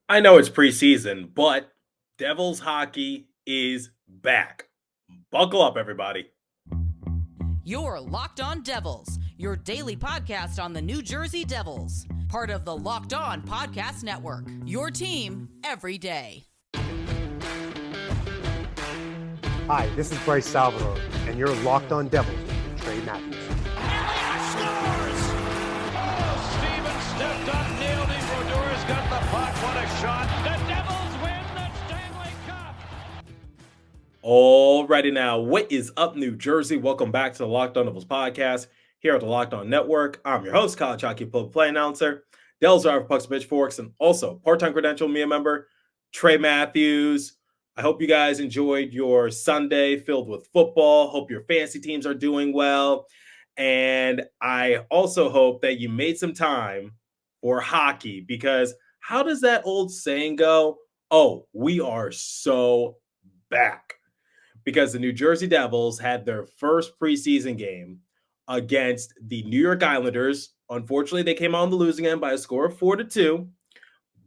I know it's preseason, but Devils hockey is back. Buckle up, everybody. You're Locked On Devils, your daily podcast on the New Jersey Devils, part of the Locked On Podcast Network, your team every day. Hi, this is Bryce Salvador, and you're Locked On Devils with Trey Matthews. Scores! Oh, Steven stepped up, nailed it. Brodor's got the puck. What a shot. The Devils win the Stanley Cup. Alrighty now, what is up, New Jersey? Welcome back to the Locked On Devils podcast here at the Locked On Network. I'm your host, college hockey play announcer, Devils driver, pucks, pitchforks, and also part-time credential media member, Trey Matthews. I hope you guys enjoyed your Sunday filled with football. Hope your fantasy teams are doing well. And I also hope that you made some time for hockey, because how does that old saying go? Oh, we are so back. Because the New Jersey Devils had their first preseason game against the New York Islanders. Unfortunately, they came out on the losing end by a score of 4-2,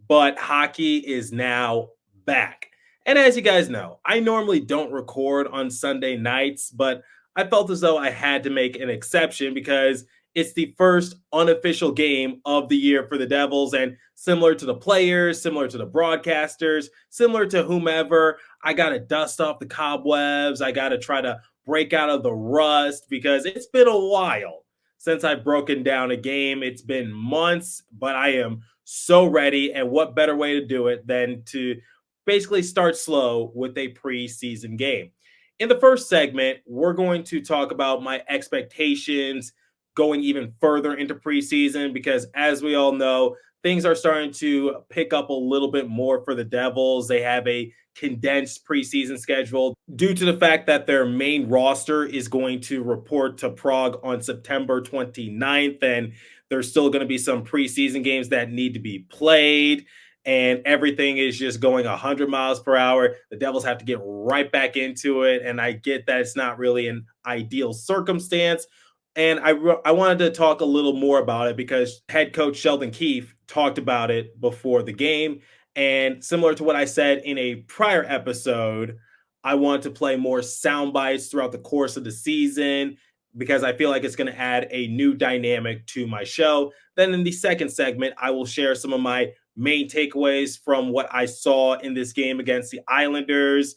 but hockey is now back. And as you guys know, I normally don't record on Sunday nights, but I felt as though I had to make an exception because it's the first unofficial game of the year for the Devils. And similar to the players, similar to the broadcasters, similar to whomever, I got to dust off the cobwebs. I got to try to break out of the rust because it's been a while since I've broken down a game. It's been months, but I am so ready. And what better way to do it than to basically start slow with a preseason game. In the first segment, we're going to talk about my expectations going even further into preseason, because as we all know, things are starting to pick up a little bit more for the Devils. They have a condensed preseason schedule due to the fact that their main roster is going to report to Prague on September 29th, and there's still going to be some preseason games that need to be played. And everything is just going 100 miles per hour. The Devils have to get right back into it. And I get that it's not really an ideal circumstance. And I wanted to talk a little more about it because head coach Sheldon Keefe talked about it before the game. And similar to what I said in a prior episode, I want to play more sound bites throughout the course of the season because I feel like it's going to add a new dynamic to my show. Then in the second segment, I will share some of my main takeaways from what I saw in this game against the Islanders.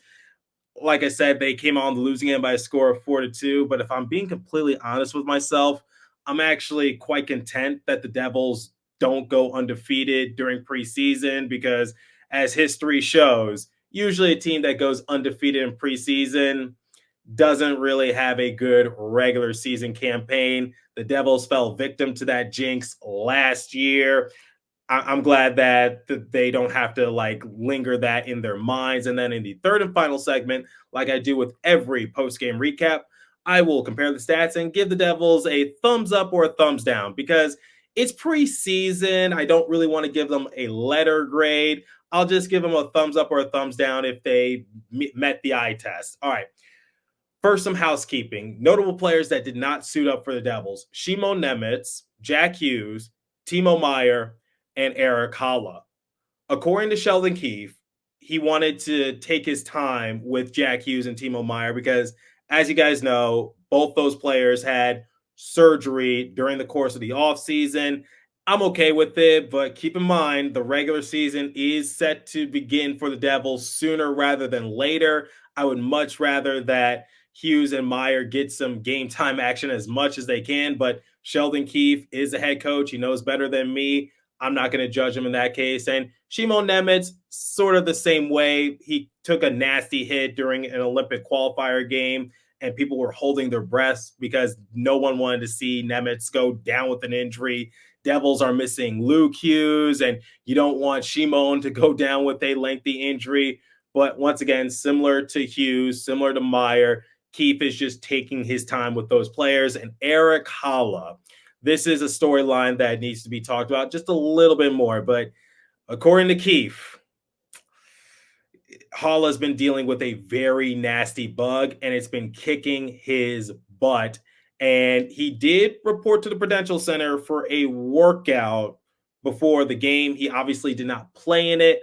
Like I said, they came on the losing end by a score of 4-2. But if I'm being completely honest with myself, I'm actually quite content that the Devils don't go undefeated during preseason, because as history shows, usually a team that goes undefeated in preseason doesn't really have a good regular season campaign. The Devils fell victim to that jinx last year. I'm glad that they don't have to linger that in their minds. And then in the third and final segment, like I do with every post-game recap, I will compare the stats and give the Devils a thumbs up or a thumbs down, because it's preseason. I don't really want to give them a letter grade. I'll just give them a thumbs up or a thumbs down if they met the eye test. All right. First, some housekeeping. Notable players that did not suit up for the Devils: Shimon Nemec, Jack Hughes, Timo Meier, and Erik Haula. According to Sheldon Keefe, he wanted to take his time with Jack Hughes and Timo Meier because, as you guys know, both those players had surgery during the course of the offseason. I'm okay with it, but keep in mind the regular season is set to begin for the Devils sooner rather than later. I would much rather that Hughes and Meier get some game time action as much as they can, but Sheldon Keefe is the head coach. He knows better than me. I'm not going to judge him in that case. And Shimon Nemec, sort of the same way. He took a nasty hit during an Olympic qualifier game, and people were holding their breaths because no one wanted to see Nemec go down with an injury. Devils are missing Luke Hughes, and you don't want Shimon to go down with a lengthy injury. But once again, similar to Hughes, similar to Meier, Keefe is just taking his time with those players. And Erik Haula, this is a storyline that needs to be talked about just a little bit more. But according to Keefe, Haula has been dealing with a very nasty bug, and it's been kicking his butt. And he did report to the Prudential Center for a workout before the game. He obviously did not play in it,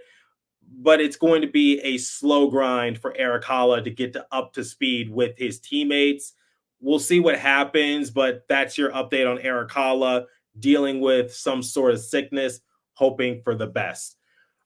but it's going to be a slow grind for Erik Haula to get up to speed with his teammates. We'll see what happens, but that's your update on Erik Haula dealing with some sort of sickness, hoping for the best.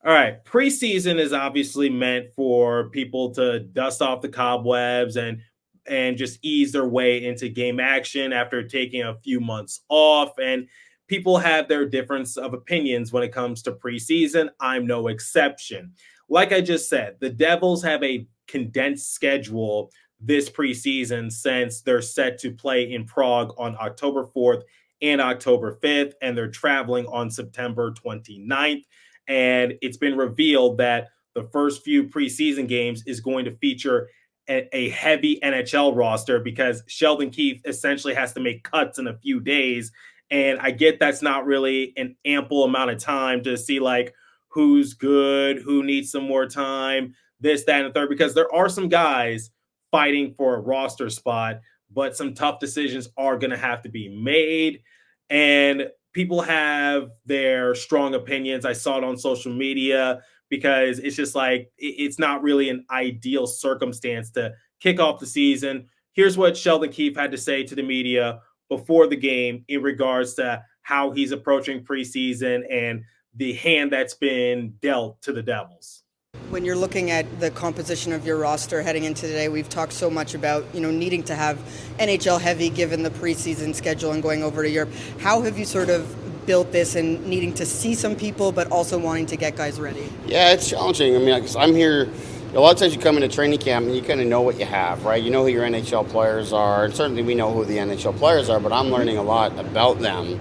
All right, preseason is obviously meant for people to dust off the cobwebs and just ease their way into game action after taking a few months off. And people have their difference of opinions when it comes to preseason. I'm no exception. Like I just said, the Devils have a condensed schedule this preseason since they're set to play in Prague on October 4th and October 5th, and they're traveling on September 29th. And it's been revealed that the first few preseason games is going to feature a heavy NHL roster because Sheldon Keefe essentially has to make cuts in a few days. And I get that's not really an ample amount of time to see like who's good, who needs some more time, this, that, and the third, because there are some guys fighting for a roster spot, but some tough decisions are going to have to be made. And people have their strong opinions. I saw it on social media because it's just like it's not really an ideal circumstance to kick off the season. Here's what Sheldon Keefe had to say to the media before the game in regards to how he's approaching preseason and the hand that's been dealt to the Devils. When you're looking at the composition of your roster heading into today, we've talked so much about, needing to have NHL heavy given the preseason schedule and going over to Europe. How have you sort of built this and needing to see some people, but also wanting to get guys ready? Yeah, it's challenging. I mean, because I'm here, a lot of times you come into training camp and you kind of know what you have, right? You know who your NHL players are, and certainly we know who the NHL players are, but I'm learning a lot about them.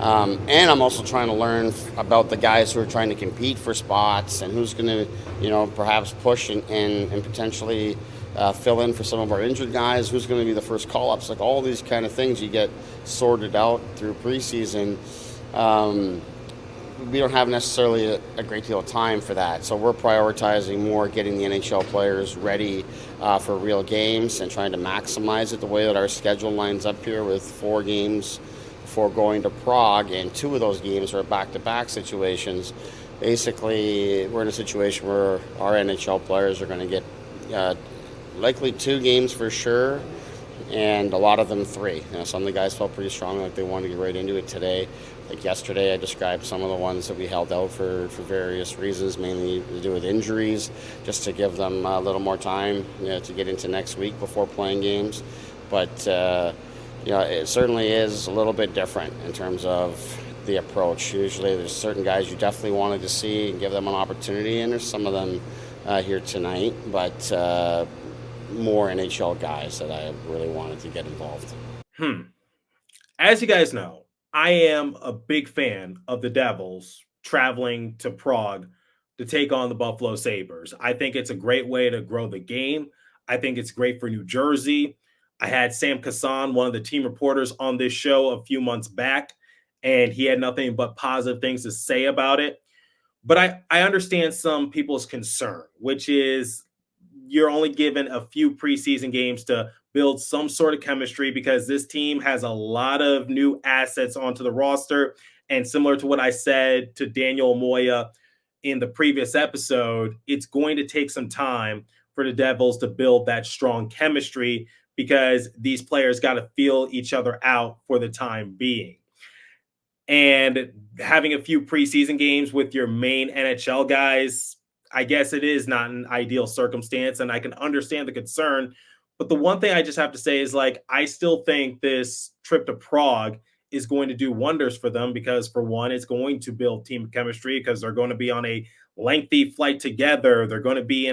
And I'm also trying to learn about the guys who are trying to compete for spots and who's going to, perhaps push and potentially fill in for some of our injured guys, who's going to be the first call-ups. Like all these kind of things you get sorted out through preseason. We don't have necessarily a great deal of time for that. So we're prioritizing more getting the NHL players ready for real games and trying to maximize it the way that our schedule lines up here with 4 games before going to Prague, and 2 of those games are back-to-back situations. Basically, we're in a situation where our NHL players are going to get likely 2 games for sure, and a lot of them 3. Some of the guys felt pretty strongly like they wanted to get right into it today. Like yesterday, I described some of the ones that we held out for various reasons, mainly to do with injuries, just to give them a little more time to get into next week before playing games. But it certainly is a little bit different in terms of the approach. Usually there's certain guys you definitely wanted to see and give them an opportunity, and there's some of them here tonight, but more NHL guys that I really wanted to get involved. As you guys know, I am a big fan of the Devils traveling to Prague to take on the Buffalo Sabres. I think it's a great way to grow the game. I think it's great for New Jersey. I had Sam Kassan, one of the team reporters, on this show a few months back, and he had nothing but positive things to say about it. But I understand some people's concern, which is you're only given a few preseason games to build some sort of chemistry because this team has a lot of new assets onto the roster. And similar to what I said to Daniel Moya in the previous episode, it's going to take some time for the Devils to build that strong chemistry because these players got to feel each other out for the time being. And having a few preseason games with your main NHL guys, I guess it is not an ideal circumstance, and I can understand the concern. But the one thing I just have to say is, I still think this trip to Prague is going to do wonders for them because, for one, it's going to build team chemistry because they're going to be on a lengthy flight together. They're going to be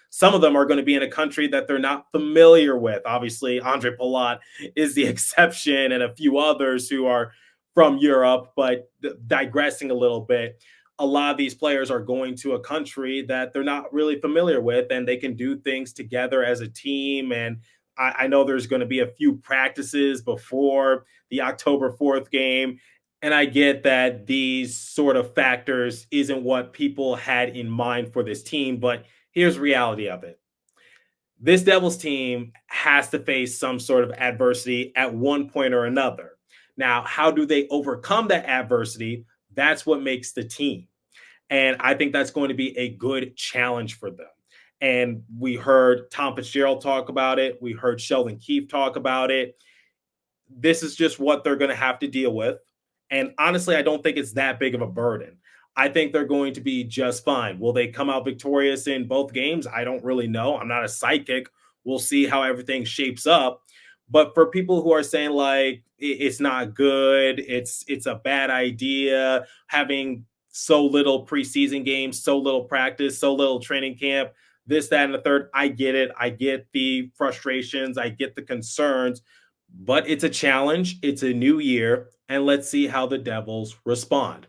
some of them are going to be in a country that they're not familiar with. Obviously, Andre Palat is the exception and a few others who are from Europe, but digressing a little bit, a lot of these players are going to a country that they're not really familiar with, and they can do things together as a team. And I know there's going to be a few practices before the October 4th game. And I get that these sort of factors isn't what people had in mind for this team, but here's the reality of it. This Devils team has to face some sort of adversity at one point or another. Now, how do they overcome that adversity? That's what makes the team. And I think that's going to be a good challenge for them. And we heard Tom Fitzgerald talk about it. We heard Sheldon Keefe talk about it. This is just what they're going to have to deal with. And honestly, I don't think it's that big of a burden. I think they're going to be just fine. Will they come out victorious in both games? I don't really know. I'm not a psychic. We'll see how everything shapes up. But for people who are saying like it's not good, it's a bad idea, having so little preseason games, so little practice, so little training camp, this, that, and the third, I get it. I get the frustrations. I get the concerns, but it's a challenge. It's a new year, and let's see how the Devils respond.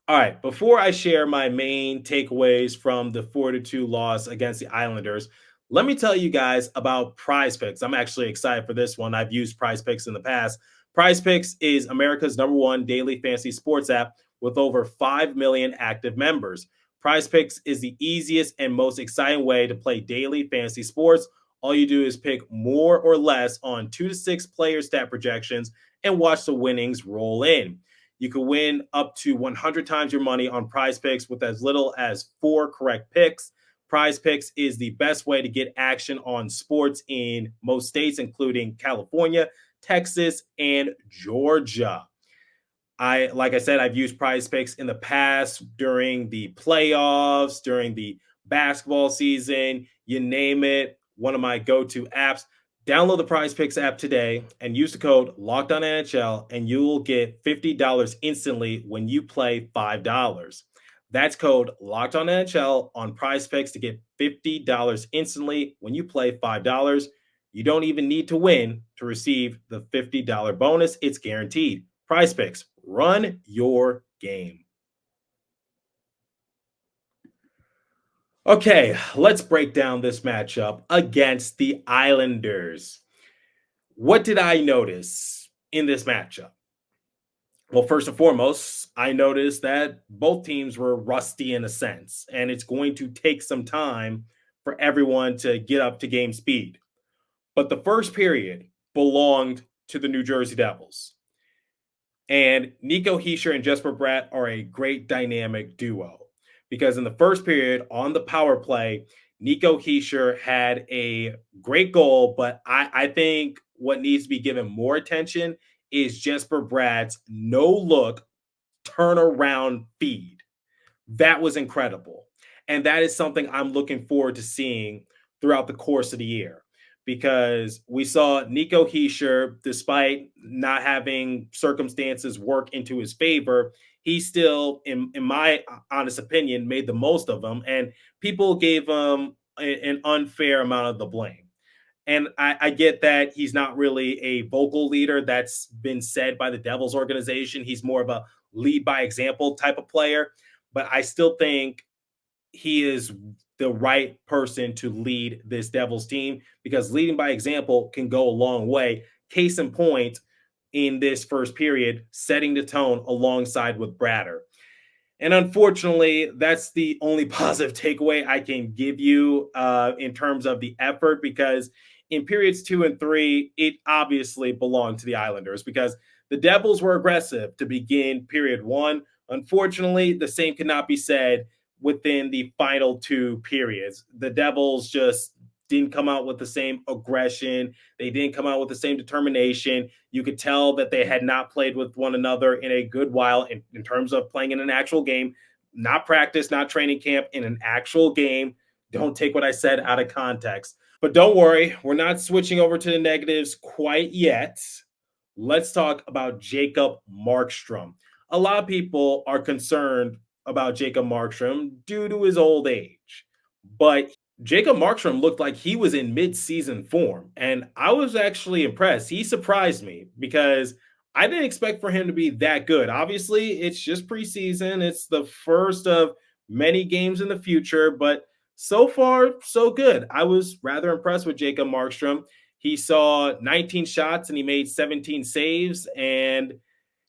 All right, before I share my main takeaways from the 4-2 loss against the Islanders, let me tell you guys about PrizePicks. I'm actually excited for this one. I've used PrizePicks in the past. PrizePicks is America's #1 daily fantasy sports app with over 5 million active members. PrizePicks is the easiest and most exciting way to play daily fantasy sports. All you do is pick more or less on 2 to 6 player stat projections and watch the winnings roll in. You can win up to 100 times your money on PrizePicks with as little as 4 correct picks. PrizePicks is the best way to get action on sports in most states, including California, Texas, and Georgia. Like I said, I've used PrizePicks in the past during the playoffs, during the basketball season, you name it. One of my go-to apps. Download the PrizePicks app today and use the code LOCKEDONNHL, and you will get $50 instantly when you play $5. That's code LOCKEDONNHL on PrizePicks to get $50 instantly when you play $5. You don't even need to win to receive the $50 bonus. It's guaranteed. PrizePicks, run your game. Okay, let's break down this matchup against the Islanders. What did I notice in this matchup? Well, first and foremost, I noticed that both teams were rusty in a sense, and it's going to take some time for everyone to get up to game speed. But the first period belonged to the New Jersey Devils. And Nico, Hischier, and Jesper Bratt are a great dynamic duo. Because in the first period on the power play, Nico Hischier had a great goal, but I think what needs to be given more attention is Jesper Bratt's no-look turnaround feed. That was incredible. And that is something I'm looking forward to seeing throughout the course of the year, because we saw Nico Hischier, despite not having circumstances work into his favor, he still, in my honest opinion, made the most of them, and people gave him an unfair amount of the blame. And I get that he's not really a vocal leader. That's been said by the Devils organization. He's more of a lead by example type of player, but I still think he is the right person to lead this Devils team, because leading by example can go a long way. Case in point, in this first period, setting the tone alongside with Bratter. And unfortunately, that's the only positive takeaway I can give you in terms of the effort, because in periods 2 and 3, it obviously belonged to the Islanders, because the Devils were aggressive to begin period 1. Unfortunately, the same cannot be said within the final 2 periods. The Devils just didn't come out with the same aggression. They didn't come out with the same determination. You could tell that they had not played with one another in a good while in terms of playing in an actual game, not practice, not training camp, in an actual game. Don't take what I said out of context. But don't worry, we're not switching over to the negatives quite yet. Let's talk about Jacob Markstrom. A lot of people are concerned about Jacob Markstrom due to his old age, but Jacob Markstrom looked like he was in mid-season form, and I was actually impressed. He surprised me because I didn't expect for him to be that good. Obviously, it's just preseason. It's the first of many games in the future, but so far, so good. I was rather impressed with Jacob Markstrom. He saw 19 shots and he made 17 saves, and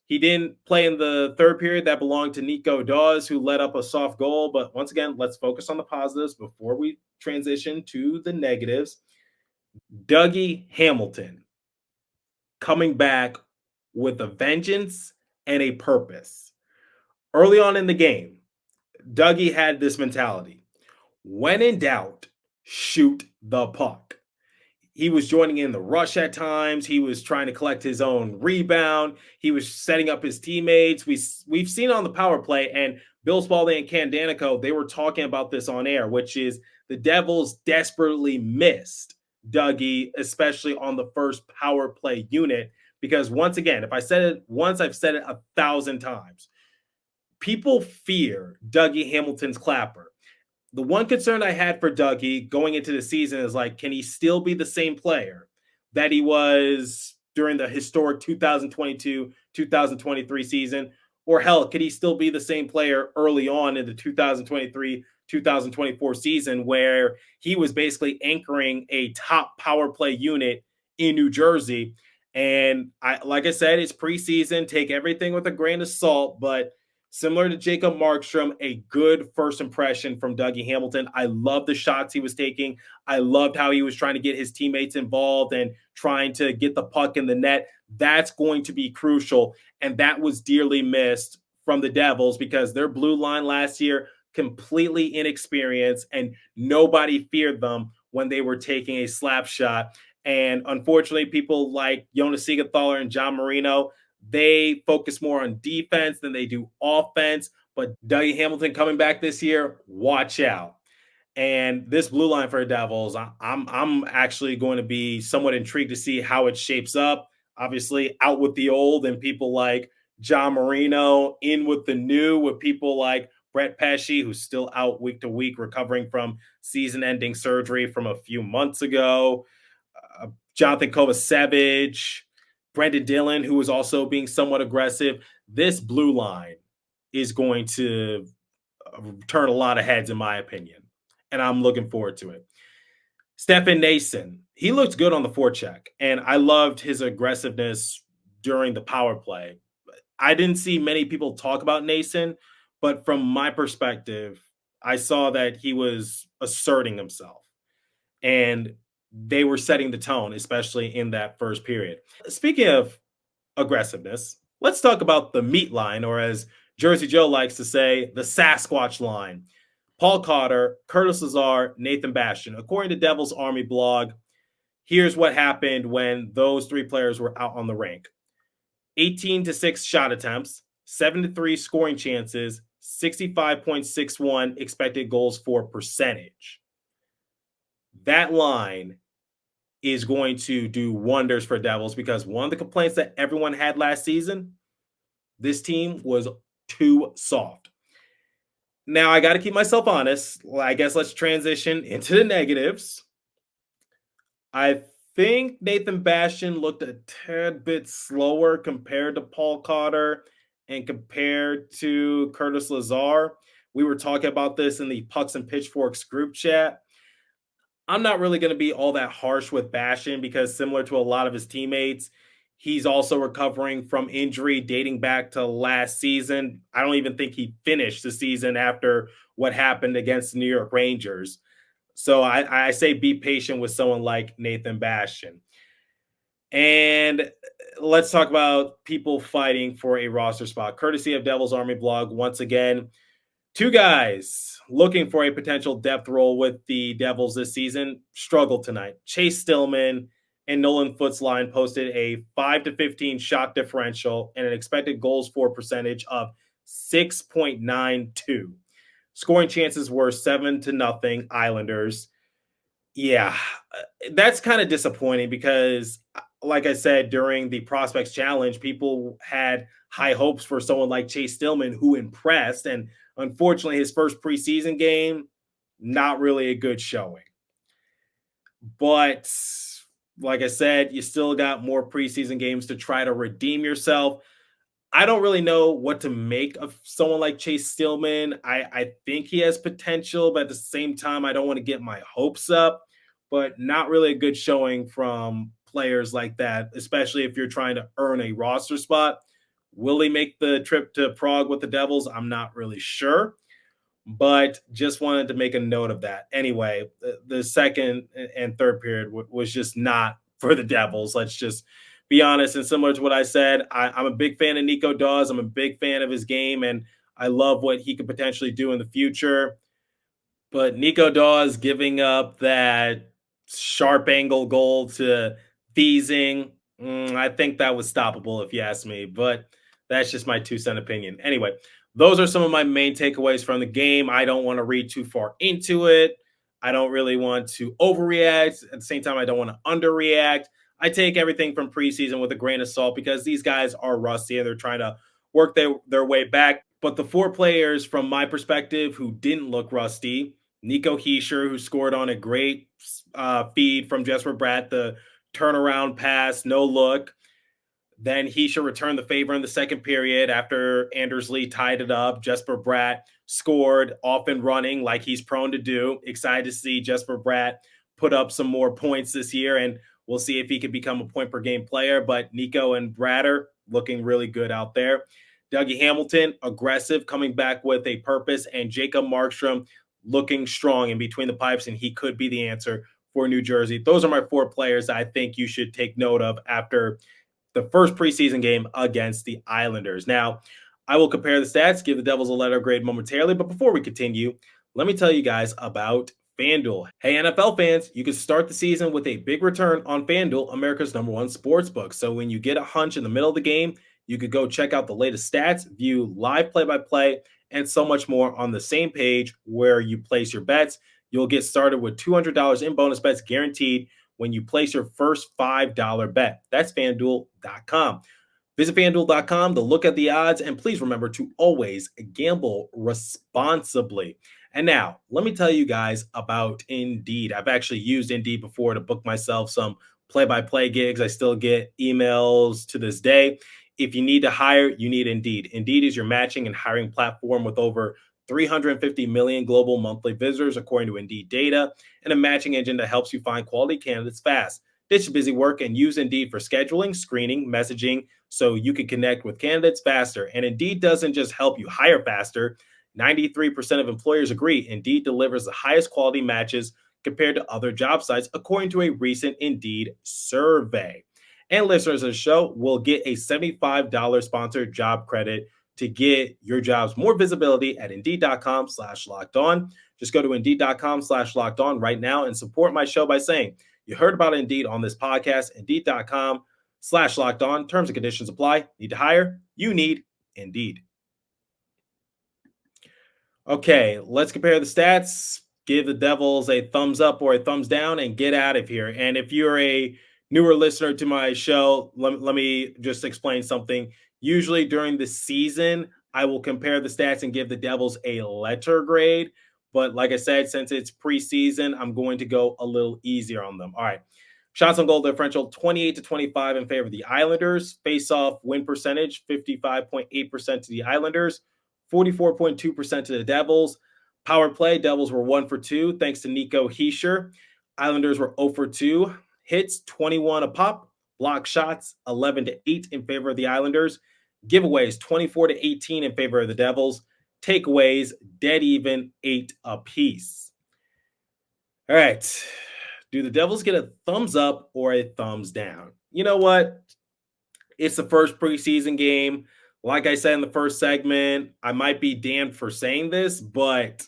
he didn't play in the third period. That belonged to Nico Dawes, who let up a soft goal. But once again, let's focus on the positives before we transition to the negatives. Dougie Hamilton coming back with a vengeance and a purpose. Early on in the game, Dougie had this mentality. When in doubt, shoot the puck. He was joining in the rush at times. He was trying to collect his own rebound. He was setting up his teammates. We've seen on the power play, and Bill Spalding and Ken Danico, they were talking about this on air, which is the Devils desperately missed Dougie, especially on the first power play unit. Because once again, if I said it once, I've said it 1,000 times. People fear Dougie Hamilton's clapper. The one concern I had for Dougie going into the season is like, can he still be the same player that he was during the historic 2022-2023 season? Or hell, could he still be the same player early on in the 2023-2024 season where he was basically anchoring a top power play unit in New Jersey? And like I said, it's preseason. Take everything with a grain of salt, but similar to Jacob Markstrom, a good first impression from Dougie Hamilton. I loved the shots he was taking. I loved how he was trying to get his teammates involved and trying to get the puck in the net. That's going to be crucial, and that was dearly missed from the Devils because their blue line last year, completely inexperienced, and nobody feared them when they were taking a slap shot. And unfortunately, people like Jonas Siegenthaler and John Marino, they focus more on defense than they do offense. But Dougie Hamilton coming back this year, watch out. And this blue line for the Devils, I'm actually going to be somewhat intrigued to see how it shapes up. Obviously, out with the old and people like John Marino, in with the new, with people like Brett Pesce, who's still out week to week, recovering from season-ending surgery from a few months ago. Jonathan Kovacevic, Brendan Dillon, who is also being somewhat aggressive. This blue line is going to turn a lot of heads, in my opinion, and I'm looking forward to it. Stefan Noesen, he looked good on the forecheck, and I loved his aggressiveness during the power play. I didn't see many people talk about Noesen, but from my perspective, I saw that he was asserting himself, and they were setting the tone, especially in that first period. Speaking of aggressiveness, let's talk about the meat line, or as Jersey Joe likes to say, the Sasquatch line. Paul Cotter, Curtis Lazar, Nathan Bastian. According to Devil's Army blog, here's what happened when those three players were out on the rink. 18-6 shot attempts, 7-3 scoring chances, 65.61 expected goals for percentage. That line is going to do wonders for Devils because one of the complaints that everyone had last season, this team was too soft. Now, I got to keep myself honest. I guess let's transition into the negatives. I think Nathan Bastian looked a tad bit slower compared to Paul Cotter and compared to Curtis Lazar. We were talking about this in the Pucks and Pitchforks group chat. I'm not really going to be all that harsh with Bastian because similar to a lot of his teammates, he's also recovering from injury dating back to last season. I don't even think he finished the season after what happened against the New York Rangers. So I say be patient with someone like Nathan Bastian. And let's talk about people fighting for a roster spot. Courtesy of Devil's Army blog, once again, two guys looking for a potential depth role with the Devils this season struggled tonight. Chase Stillman and Nolan Foote's line posted a 5-15 shot differential and an expected goals for percentage of 6.92. Scoring chances were 7-0 Islanders. Yeah, that's kind of disappointing because, like I said, during the Prospects Challenge, people had high hopes for someone like Chase Stillman who impressed, and unfortunately, his first preseason game, not really a good showing. But like I said, you still got more preseason games to try to redeem yourself. I don't really know what to make of someone like Chase Stillman. I think he has potential, but at the same time, I don't want to get my hopes up. But not really a good showing from players like that, especially if you're trying to earn a roster spot. Will he make the trip to Prague with the Devils? I'm not really sure, but just wanted to make a note of that. Anyway, the second and third period was just not for the Devils. Let's just be honest. And similar to what I said, I'm a big fan of Nico Dawes. I'm a big fan of his game, and I love what he could potentially do in the future. But Nico Dawes giving up that sharp angle goal to Thiesing, I think that was stoppable if you ask me. But that's just my 2 cent opinion. Anyway, those are some of my main takeaways from the game. I don't want to read too far into it. I don't really want to overreact. At the same time, I don't want to underreact. I take everything from preseason with a grain of salt because these guys are rusty and they're trying to work their way back. But the 4 players, from my perspective, who didn't look rusty, Nico Hischier, who scored on a great feed from Jesper Bratt, the turnaround pass, no look. Then Hischier returned the favor in the second period after Anders Lee tied it up. Jesper Bratt scored off and running like he's prone to do. Excited to see Jesper Bratt put up some more points this year, and we'll see if he can become a point per game player. But Nico and Bratter looking really good out there. Dougie Hamilton, aggressive, coming back with a purpose, and Jacob Markstrom looking strong in between the pipes, and he could be the answer for New Jersey. Those are my 4 players I think you should take note of after the first preseason game against the Islanders. Now, I will compare the stats, give the Devils a letter grade momentarily, but before we continue, let me tell you guys about FanDuel. Hey, NFL fans, you can start the season with a big return on FanDuel, America's #1 sportsbook. So when you get a hunch in the middle of the game, you could go check out the latest stats, view live play-by-play, and so much more on the same page where you place your bets. You'll get started with $200 in bonus bets guaranteed when you place your first $5 bet. That's FanDuel.com. Visit FanDuel.com to look at the odds, and please remember to always gamble responsibly. And now, let me tell you guys about Indeed. I've actually used Indeed before to book myself some play-by-play gigs. I still get emails to this day. If you need to hire, you need Indeed. Indeed is your matching and hiring platform with over 350 million global monthly visitors, according to Indeed data, and a matching engine that helps you find quality candidates fast. Ditch busy work and use Indeed for scheduling, screening, messaging, so you can connect with candidates faster. And Indeed doesn't just help you hire faster. 93% of employers agree Indeed delivers the highest quality matches compared to other job sites, according to a recent Indeed survey. And listeners of the show will get a $75 sponsored job credit to get your jobs more visibility at Indeed.com/locked on. Just go to Indeed.com/locked on right now and support my show by saying you heard about Indeed on this podcast. Indeed.com/locked on. Terms and conditions apply. Need to hire? You need Indeed. Okay, let's compare the stats. Give the Devils a thumbs up or a thumbs down and get out of here. And if you're a newer listener to my show, let me just explain something. Usually during the season, I will compare the stats and give the Devils a letter grade. But like I said, since it's preseason, I'm going to go a little easier on them. All right. Shots on goal differential, 28-25 in favor of the Islanders. Face-off win percentage, 55.8% to the Islanders, 44.2% to the Devils. Power play, Devils were 1 for 2, thanks to Nico Hischier. Islanders were 0 for 2. Hits, 21 a pop. Block shots, 11-8 in favor of the Islanders. Giveaways, 24-18 in favor of the Devils. Takeaways, dead even, 8 apiece. All right. Do the Devils get a thumbs up or a thumbs down? You know what? It's the first preseason game. Like I said in the first segment, I might be damned for saying this, but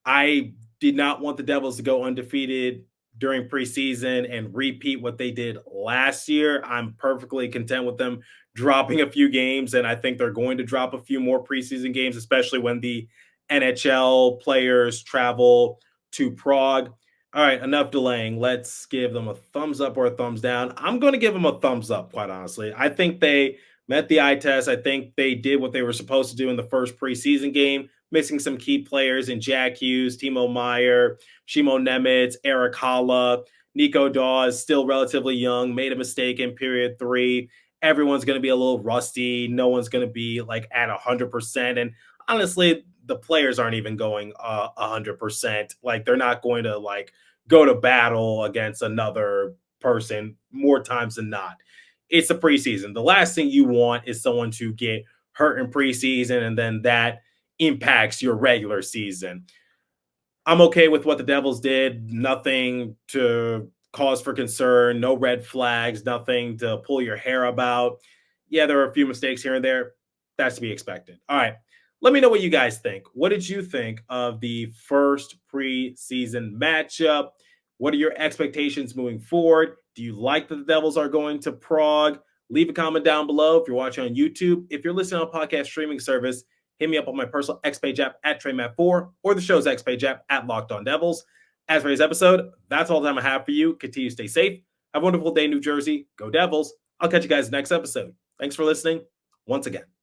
I did not want the Devils to go undefeated during preseason and repeat what they did last year. I'm perfectly content with them dropping a few games, and I think they're going to drop a few more preseason games, especially when the NHL players travel to Prague. All right, enough delaying. Let's give them a thumbs up or a thumbs down. I'm going to give them a thumbs up, quite honestly. I think they met the eye test. I think they did what they were supposed to do in the first preseason game, missing some key players in Jack Hughes, Timo Meier, Shimo Nemitz, Eric Haula. Nico Dawes, still relatively young, made a mistake in period 3. Everyone's going to be a little rusty. No one's going to be like at 100%. And honestly, the players aren't even going 100%. Like, they're not going to like go to battle against another person more times than not. It's a preseason. The last thing you want is someone to get hurt in preseason and then that impacts your regular season. I'm okay with what the Devils did. Nothing to cause for concern, no red flags, nothing to pull your hair about. Yeah, there are a few mistakes here and there. That's to be expected. All right, Let me know what you guys think. What did you think of the first preseason matchup? What are your expectations moving forward? Do you like that the Devils are going to Prague? Leave a comment down below if you're watching on YouTube. If you're listening on a podcast streaming service, hit me up on my personal X-Page app at TreyMatt4 or the show's X-Page app at Locked On Devils. As for today's episode, that's all the time I have for you. Continue to stay safe. Have a wonderful day, New Jersey. Go Devils. I'll catch you guys next episode. Thanks for listening once again.